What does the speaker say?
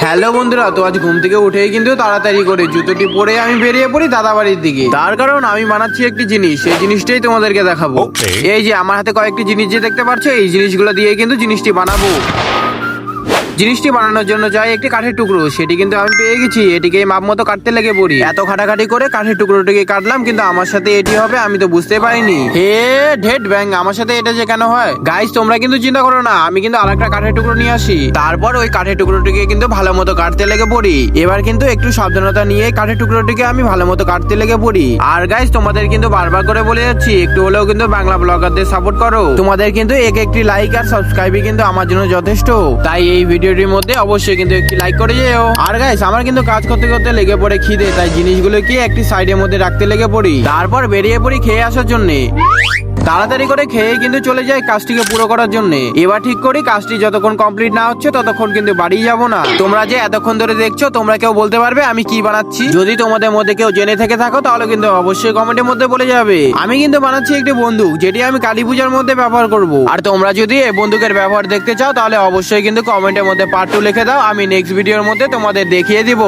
Hello বন্ধুরা, তো আজ ঘুম থেকে উঠেই কিন্তু তাড়াতাড়ি করে জুতোটি পরে আমি বেরিয়ে পড়ি দাদা বাড়ির দিকে। তার কারণ আমি বানাচ্ছি একটি জিনিস, সেই জিনিসটাই তোমাদেরকে দেখাবো। এই যে আমার হাতে কয়েকটি জিনিস যে দেখতে পাচ্ছ, এই জিনিসগুলো দিয়ে কিন্তু জিনিসটি বানাবো। জিনিসটি বানানোর জন্য চাই একটি কাঠের টুকরো, সেটি কিন্তু আমি পেয়ে গেছি। এটিকে মাপ মতো কাটতে লেগে পড়ি। এত খাটাখাটি করে কাঠের টুকরোটিকে কাটলাম, কিন্তু আমার সাথে এটি হবে আমি তো বুঝতে পারিনি। হে ঢেট ব্যাং, আমার সাথে এটা যে কেন হয়? গাইস তোমরা কিন্তু চিন্তা করো না, আমি কিন্তু আরেকটা কাঠের টুকরো নিয়ে আসি। তারপর ওই কাঠের টুকরোটিকে কিন্তু ভালো মতো কাটতে লেগে পড়ি। এবার কিন্তু একটু সাবধানতা নিয়ে কাঠের টুকরোটিকে আমি ভালো মতো কাটতে লেগে পড়ি। আর গাইস তোমাদের কিন্তু বারবার করে বলে যাচ্ছি, একটু হলেও কিন্তু বাংলা ব্লগারদের সাপোর্ট করো। তোমাদের কিন্তু একটি লাইক আর সাবস্ক্রাইবই কিন্তু আমার জন্য যথেষ্ট। তাই এই ভিডিওটির মধ্যে অবশ্যই কিন্তু একটি লাইক করে যেও। আর গাইস আমার কিন্তু কাজ করতে করতে লেগে পড়ে খিদে, তাই জিনিসগুলোকে একটি সাইডের মধ্যে রাখতে লেগে পড়ি। তারপর বেরিয়ে পড়ি খেয়ে আসার জন্য। তাড়াতাড়ি করে খেয়ে কিন্তু চলে যাই কাজটিকে পুরো করার জন্য। এবার ঠিক করি কাজটি যতক্ষণ কমপ্লিট না হচ্ছে ততক্ষণ কিন্তু বাড়ি যাব না। তোমরা যে এতক্ষণ ধরে দেখছো, তোমরা কেউ বলতে পারবে আমি কি বানাচ্ছি? যদি তোমাদের মধ্যে কেউ জেনে থেকে থাকো তাহলে কিন্তু অবশ্যই কমেন্টের মধ্যে বলে যাবে। আমি কিন্তু বানাচ্ছি একটি বন্দুক, যেটি আমি কালী পূজার মধ্যে ব্যবহার করব। আর তোমরা যদি এই বন্দুকের ব্যবহার দেখতে চাও তাহলে অবশ্যই কিন্তু কমেন্টের মধ্যে পার্ট 2 লিখে দাও, আমি নেক্সট ভিডিওর মধ্যে তোমাদের দেখিয়ে দিব।